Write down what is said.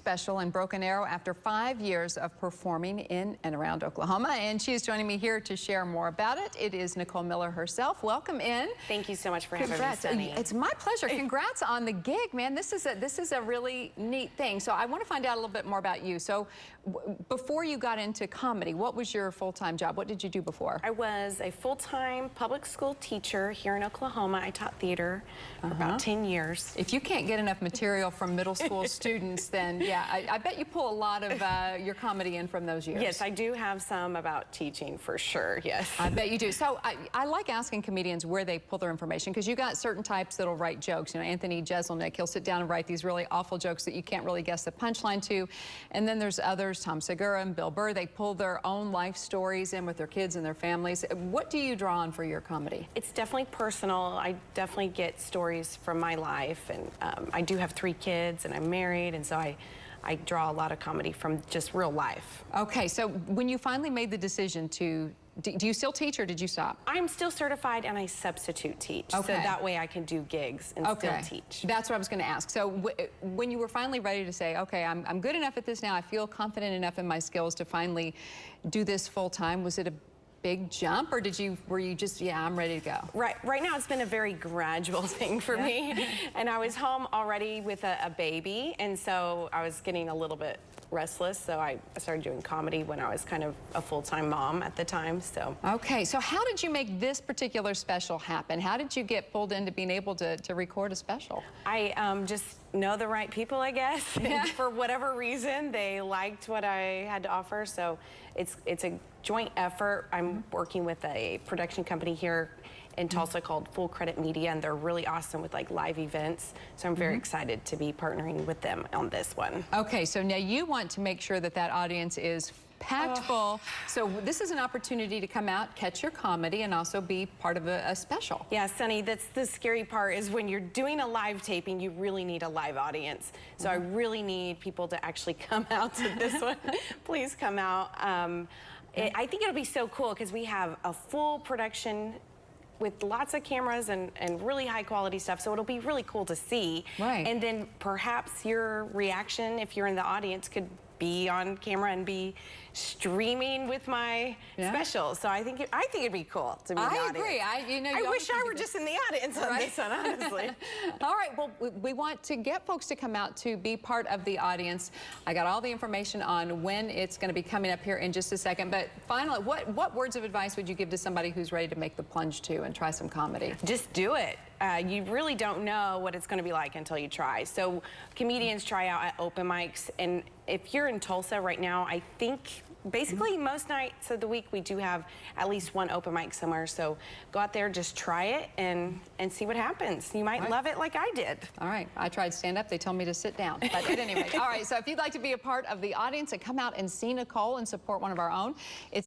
special in Broken Arrow after 5 years of performing in and around Oklahoma. And she is joining me here to share more about it. It is Nicole Miller herself. Welcome in. Thank you so much for having me, Congrats. Sunny. It's my pleasure. Congrats on the gig, man. This is a really neat thing. So I want to find out a little bit more about you. So before you got into comedy, what was your full-time job? What did you do before? I was a full-time public school teacher here in Oklahoma. I taught theater for about 10 years. If you can't get enough material from middle school students, then yeah, I bet you pull a lot of your comedy in from those years. Yes, I do have some about teaching for sure, yes. I bet you do. So I like asking comedians where they pull their information, because you got certain types that'll write jokes. You know, Anthony Jeselnik, he'll sit down and write these really awful jokes that you can't really guess the punchline to. And then there's others, Tom Segura and Bill Burr, they pull their own life stories in with their kids and their families. What do you draw on for your comedy? It's definitely personal. I definitely get stories from my life, and I do have 3 kids and I'm married, and so I draw a lot of comedy from just real life. Okay, so when you finally made the decision to, do you still teach or did you stop? I'm still certified and I substitute teach, so that way I can do gigs and still teach. That's what I was going to ask. So when you were finally ready to say, okay, I'm good enough at this now, I feel confident enough in my skills to finally do this full time, was it a big jump, or were you just, yeah, I'm ready to go? Right now it's been a very gradual thing for me. And I was home already with a baby, and so I was getting a little bit restless, so I started doing comedy when I was kind of a full-time mom at the time, so. Okay, so how did you make this particular special happen? How did you get pulled into being able to record a special? I just know the right people, I guess. Yeah. For whatever reason, they liked what I had to offer, so it's a joint effort. I'm working with a production company here in Tulsa called Full Credit Media, and they're really awesome with like live events. So I'm very excited to be partnering with them on this one. Okay, so now you want to make sure that that audience is packed full. So this is an opportunity to come out, catch your comedy, and also be part of a special. Yeah, Sunny, that's the scary part, is when you're doing a live taping, you really need a live audience. So I really need people to actually come out to this one. Please come out. I think it'll be so cool because we have a full production with lots of cameras and really high quality stuff, so it'll be really cool to see. Right. And then perhaps your reaction, if you're in the audience, could be on camera and be streaming with my special. So I think it'd be cool to be in the audience. I agree. I wish I were just in the audience on this one, honestly. All right, well, we want to get folks to come out to be part of the audience. I got all the information on when it's going to be coming up here in just a second, but finally, what words of advice would you give to somebody who's ready to make the plunge to and try some comedy? Just do it. You really don't know what it's going to be like until you try. So comedians try out at open mics, and if you're in Tulsa right now, I think basically most nights of the week we do have at least one open mic somewhere. So go out there, just try it and see what happens. You might love it like I did. All right, I tried stand up, they told me to sit down. But at any rate, all right, so if you'd like to be a part of the audience and come out and see Nicole and support one of our own, it's